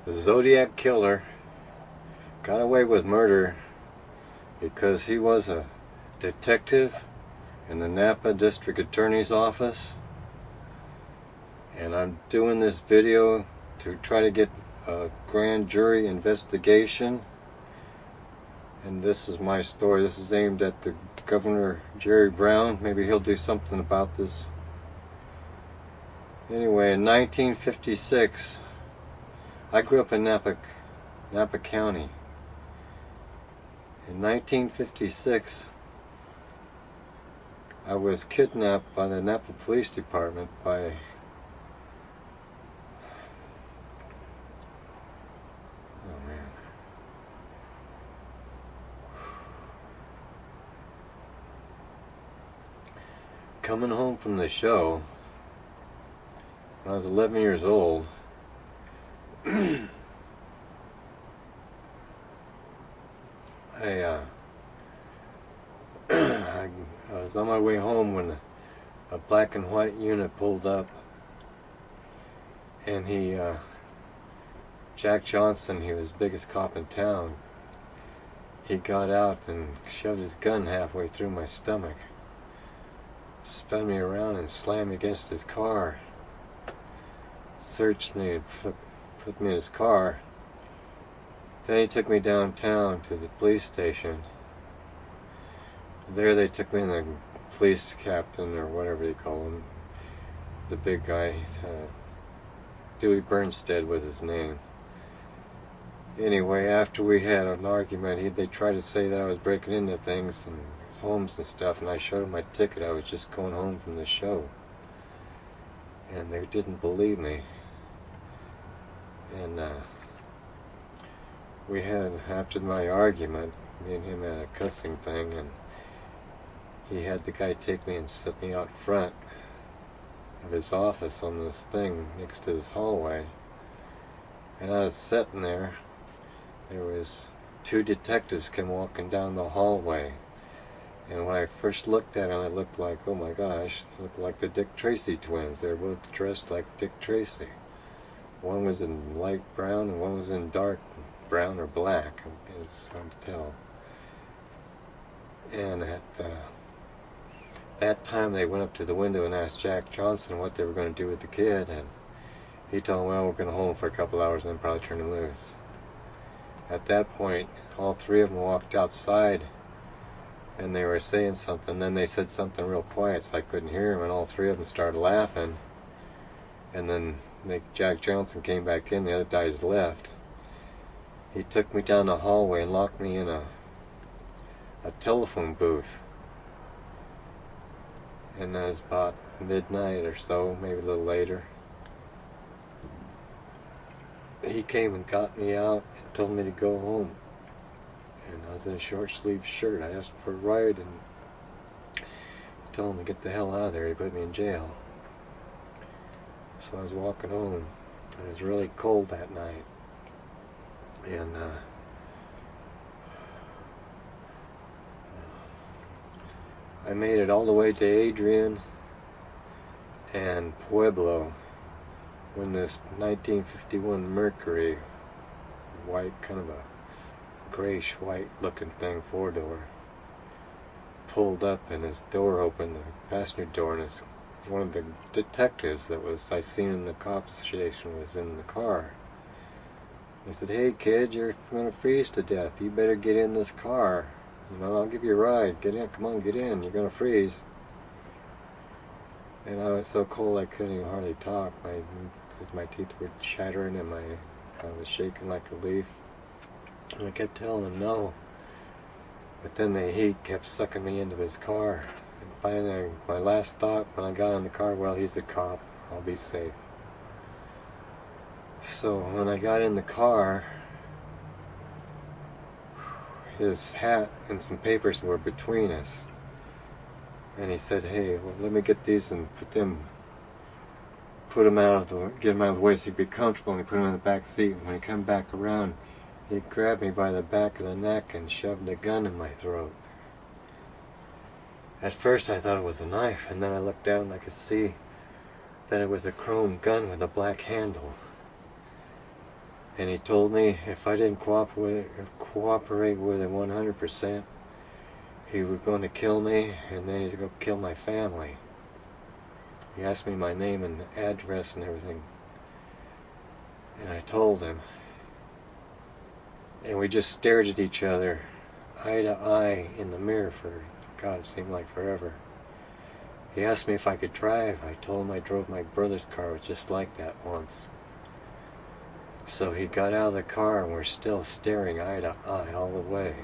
The Zodiac Killer got away with murder because he was a detective in the Napa District Attorney's office, and I'm doing this video to try to get a grand jury investigation. And this is my story. This is aimed at the Governor Jerry Brown. Maybe he'll do something about this. Anyway, in 1956, I grew up in Napa County. In 1956, I was kidnapped by the Napa Police Department by coming home from the show when I was 11 years old. I was on my way home when a black and white unit pulled up, and Jack Johnson, he was the biggest cop in town, he got out and shoved his gun halfway through my stomach, spun me around and slammed me against his car, searched me and put me in his car. Then he took me downtown to the police station. There they took me in the police captain, or whatever they call him, the big guy, Dewey Bernstead was his name. Anyway, after we had an argument, they tried to say that I was breaking into things and homes and stuff, and I showed them my ticket. I was just going home from the show, and they didn't believe me. And we had, after my argument, me and him had a cussing thing, and he had the guy take me and sit me out front of his office on this thing next to this hallway. And I was sitting there. There was two detectives came walking down the hallway. And when I first looked at him, it looked like, oh my gosh, it looked like the Dick Tracy twins. They were both dressed like Dick Tracy. One was in light brown and one was in dark brown or black. It's hard to tell. And at that time, they went up to the window and asked Jack Johnson what they were going to do with the kid, and he told them, well, we're going to hold him for a couple hours and then probably turn him loose. At that point, all three of them walked outside, and they were saying something. Then they said something real quiet, so I couldn't hear them, and all three of them started laughing. And then Jack Johnson came back in, the other guys left. He took me down the hallway and locked me in a telephone booth. And that was about midnight or so, maybe a little later. He came and got me out and told me to go home. And I was in a short sleeve shirt. I asked for a ride, and he told him to get the hell out of there. He put me in jail. So I was walking home, and it was really cold that night. And I made it all the way to Adrian and Pueblo when this 1951 Mercury, white, kind of a grayish white looking thing, 4-door, pulled up, and his door opened, the passenger door, and one of the detectives that I seen in the cops station was in the car. He said, hey kid, you're gonna freeze to death. You better get in this car. You know, I'll give you a ride. Get in, come on, get in. You're gonna freeze. And I was so cold I couldn't even hardly talk. My teeth were chattering, and I was shaking like a leaf. And I kept telling him no. But then the heat kept sucking me into his car. And finally, my last thought when I got in the car, well, he's a cop. I'll be safe. So when I got in the car, his hat and some papers were between us. And he said, hey, well, let me get these and get them out of the way so he'd be comfortable. And he put them in the back seat. And when he come back around, he grabbed me by the back of the neck and shoved a gun in my throat. At first I thought it was a knife, and then I looked down and I could see that it was a chrome gun with a black handle. And he told me if I didn't cooperate with him 100%, he was going to kill me, and then he's going to kill my family. He asked me my name and address and everything. And I told him. And we just stared at each other, eye to eye, in the mirror for, God, it seemed like forever. He asked me if I could drive. I told him I drove my brother's car. It was just like that once. So he got out of the car, and we're still staring eye to eye all the way.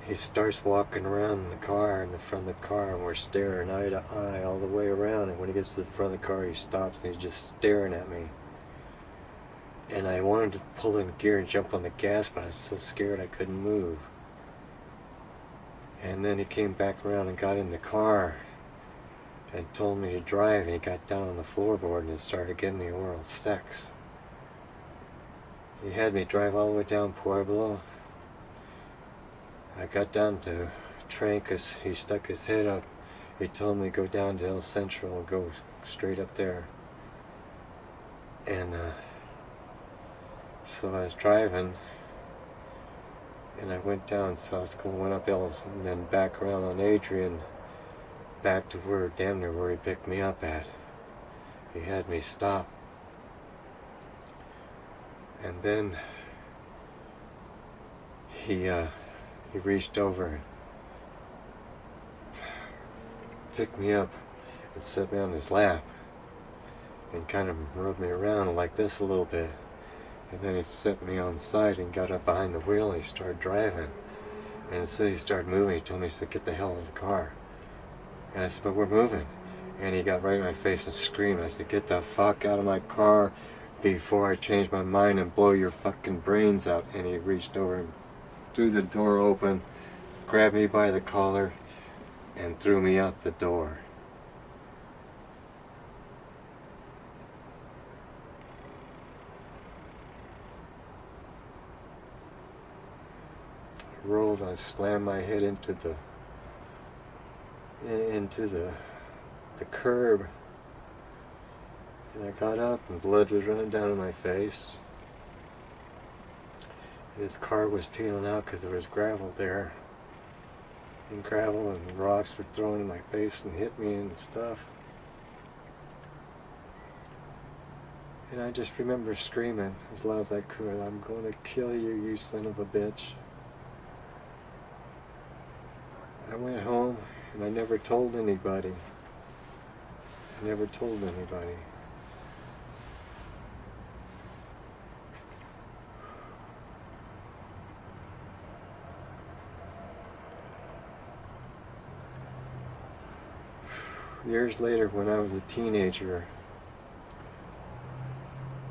He starts walking around the car, in the front of the car, and we're staring eye to eye all the way around. And when he gets to the front of the car, he stops and he's just staring at me. And I wanted to pull in gear and jump on the gas, but I was so scared I couldn't move. And then he came back around and got in the car and told me to drive, and he got down on the floorboard and started giving me oral sex. He had me drive all the way down Pueblo. I got down to Trancas. He stuck his head up. He told me to go down to El Centro and go straight up there. And so I was driving, and I went down Saskatoon, went up Ellis, and then back around on Adrian, back to where, damn near where he picked me up at. He had me stop. And then he reached over and picked me up and set me on his lap and kind of rubbed me around like this a little bit. And then he set me on the side and got up behind the wheel, and he started driving. And as soon as he started moving, he told me, he said, "Get the hell out of the car." And I said, "But we're moving." And he got right in my face and screamed. I said, "Get the fuck out of my car before I change my mind and blow your fucking brains out." And he reached over and threw the door open, grabbed me by the collar, and threw me out the door. I rolled, I slammed my head into the curb, and I got up and blood was running down my face. His car was peeling out because there was gravel there, and gravel and rocks were thrown in my face and hit me and stuff. And I just remember screaming as loud as I could, "I'm going to kill you, you son of a bitch." I went home and I never told anybody. I never told anybody. Years later, when I was a teenager,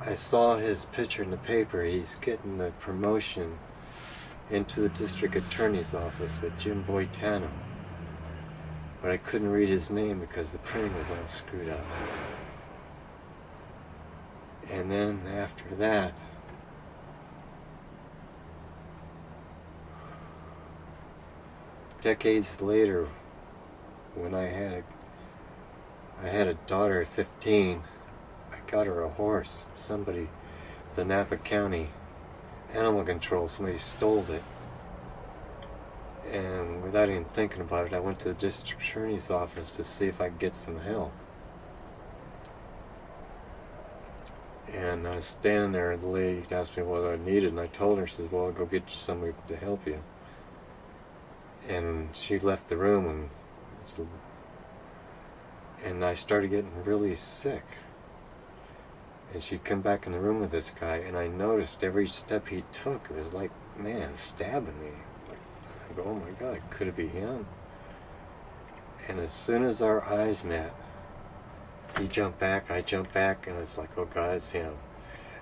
I saw his picture in the paper. He's getting the promotion into the district attorney's office with Jim Boitano. But I couldn't read his name because the printing was all screwed up. And then after that, decades later, when I had a daughter at 15, I got her a horse. Somebody, the Napa County Animal Control, somebody stole it. And without even thinking about it, I went to the district attorney's office to see if I could get some help. And I was standing there, and the lady asked me what I needed, and I told her, she says, "Well, I'll go get you somebody to help you." And she left the room, and I started getting really sick. And she'd come back in the room with this guy, and I noticed every step he took, it was like, man, stabbing me. I go, "Oh my God, could it be him?" And as soon as our eyes met, he jumped back, I jumped back, and it's like, oh God, it's him.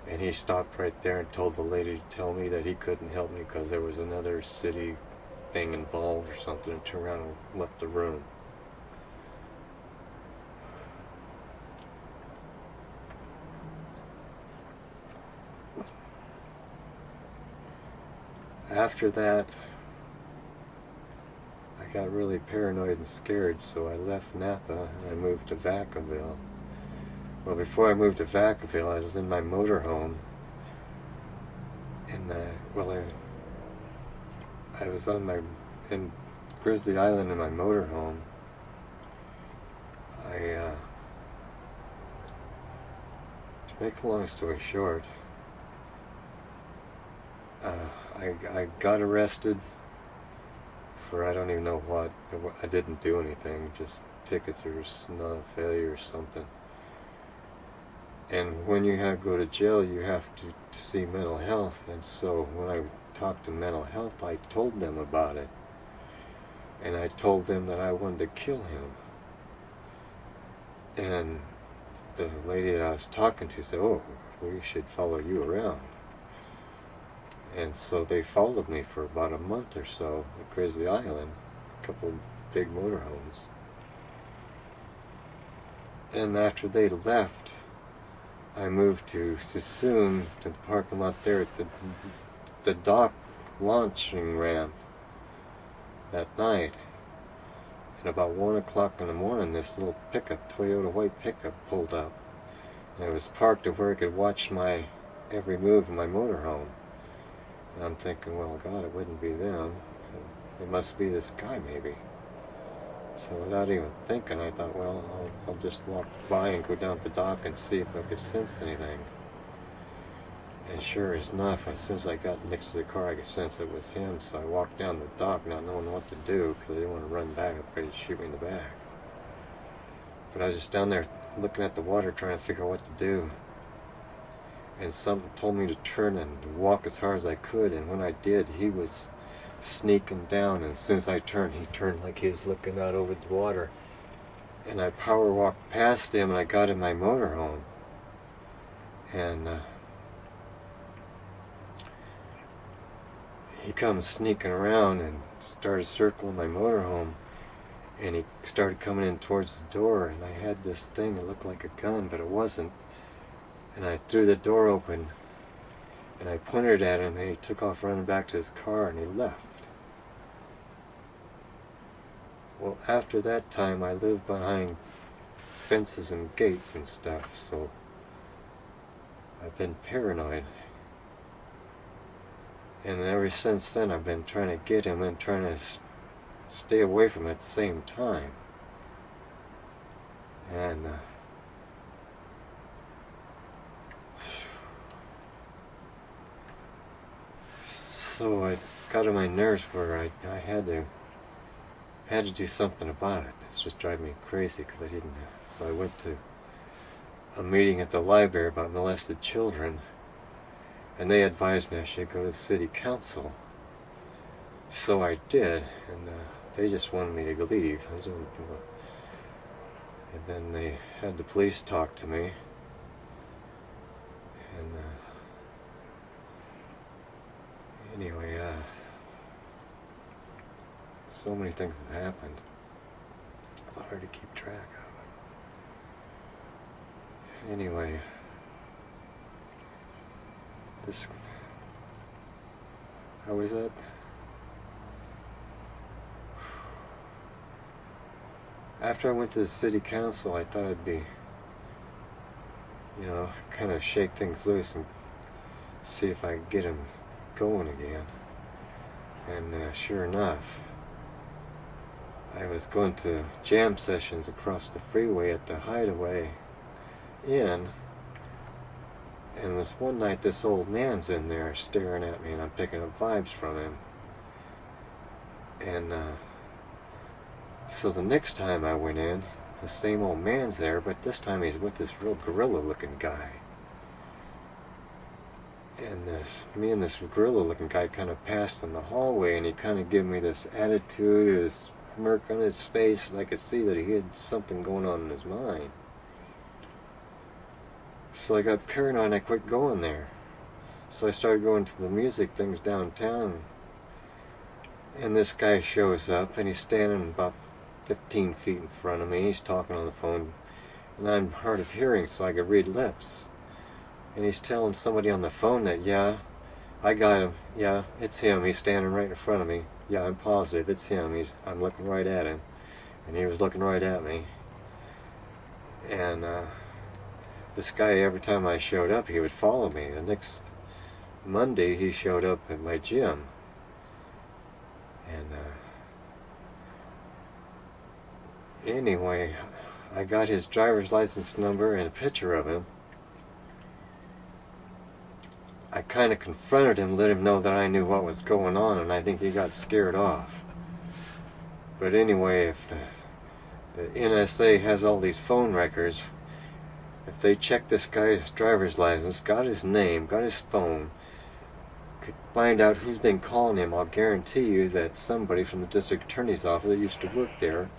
And he stopped right there and told the lady to tell me that he couldn't help me because there was another city thing involved or something, and turned around and left the room. After that, I got really paranoid and scared, so I left Napa and I moved to Vacaville. Well, before I moved to Vacaville, I was in my motorhome, and I was in Grizzly Island in my motorhome. To make a long story short, I got arrested for I don't even know what. I didn't do anything, just tickets or non-failure or something. And when you go to jail, you have to see mental health. And so when I talked to mental health, I told them about it. And I told them that I wanted to kill him. And the lady that I was talking to said, "Oh, we should follow you around." And so they followed me for about a month or so at Grizzly Island, a couple big motorhomes. And after they left, I moved to Sassoon, to the parking lot there at the dock launching ramp that night. And about 1 o'clock in the morning, this little pickup, Toyota white pickup, pulled up. And it was parked to where I could watch my every move in my motorhome. And I'm thinking, well, God, it wouldn't be them. It must be this guy, maybe. So without even thinking, I thought, well, I'll just walk by and go down to the dock and see if I could sense anything. And sure enough, as soon as I got next to the car, I could sense it was him. So I walked down the dock, not knowing what to do, because I didn't want to run back. I'm afraid he'd shoot me in the back. But I was just down there looking at the water, trying to figure out what to do. And something told me to turn and walk as hard as I could. And when I did, he was sneaking down. And as soon as I turned, he turned like he was looking out over the water. And I power walked past him, and I got in my motorhome. And he comes sneaking around and started circling my motorhome. And he started coming in towards the door, and I had this thing that looked like a gun, but it wasn't. And I threw the door open, and I pointed at him, and he took off running back to his car, and he left. Well, after that time, I lived behind fences and gates and stuff, so I've been paranoid. And ever since then, I've been trying to get him and trying to stay away from him at the same time. And so it got on my nerves where I had to do something about it. It's just driving me crazy because I didn't. So I went to a meeting at the library about molested children, and they advised me I should go to the city council. So I did, and they just wanted me to leave. And then they had the police talk to me, and anyway, so many things have happened. It's hard to keep track of it. Anyway, how was that? After I went to the city council, I thought I'd be, kind of shake things loose and see if I could get him going again. And sure enough, I was going to jam sessions across the freeway at the Hideaway Inn, and this one night this old man's in there staring at me, and I'm picking up vibes from him. And so the next time I went in, the same old man's there, but this time he's with this real gorilla-looking guy. And me and this gorilla-looking guy kind of passed in the hallway, and he kind of gave me this attitude, this smirk on his face, and I could see that he had something going on in his mind. So I got paranoid and I quit going there. So I started going to the music things downtown, and this guy shows up, and he's standing about 15 feet in front of me. He's talking on the phone, and I'm hard of hearing, so I could read lips. And he's telling somebody on the phone that, yeah, I got him. Yeah, it's him. He's standing right in front of me. Yeah, I'm positive it's him. I'm looking right at him. And he was looking right at me. And this guy, every time I showed up, he would follow me. The next Monday, he showed up at my gym. And anyway, I got his driver's license number and a picture of him. I kind of confronted him, let him know that I knew what was going on, and I think he got scared off. But anyway, if the NSA has all these phone records, if they check this guy's driver's license, got his name, got his phone, could find out who's been calling him, I'll guarantee you that somebody from the district attorney's office that used to work there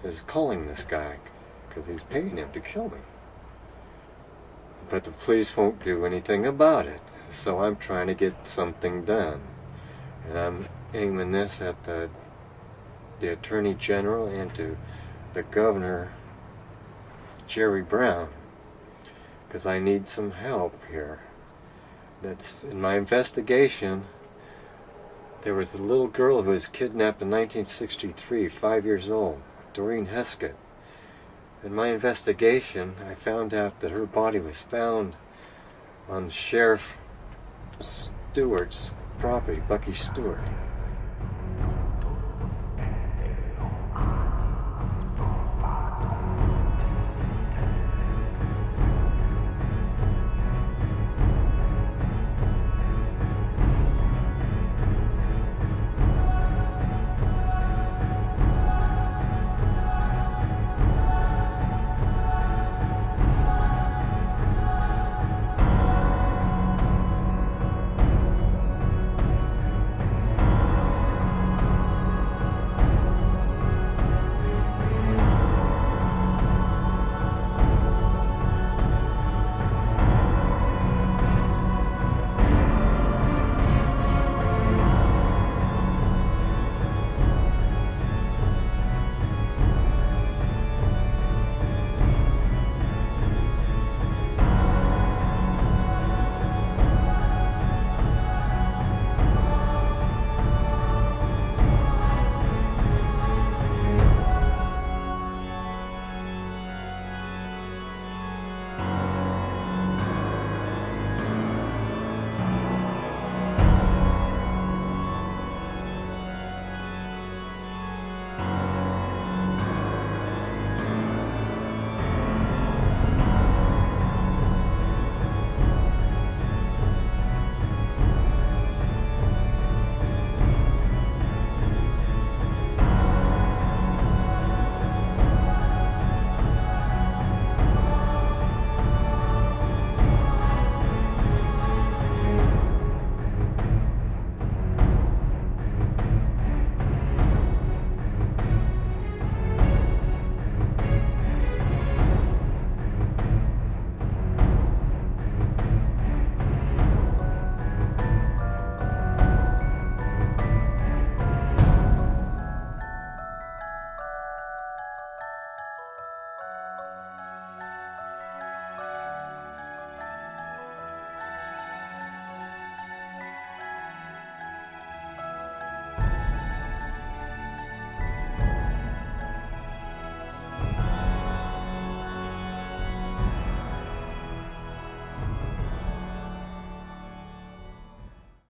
is calling this guy because he's paying him to kill me. But the police won't do anything about it, so I'm trying to get something done. And I'm aiming this at the Attorney General and to the Governor, Jerry Brown, because I need some help here. That's in my investigation. There was a little girl who was kidnapped in 1963, 5 years old, Doreen Heskett. In my investigation, I found out that her body was found on Sheriff Stewart's property, Bucky Stewart.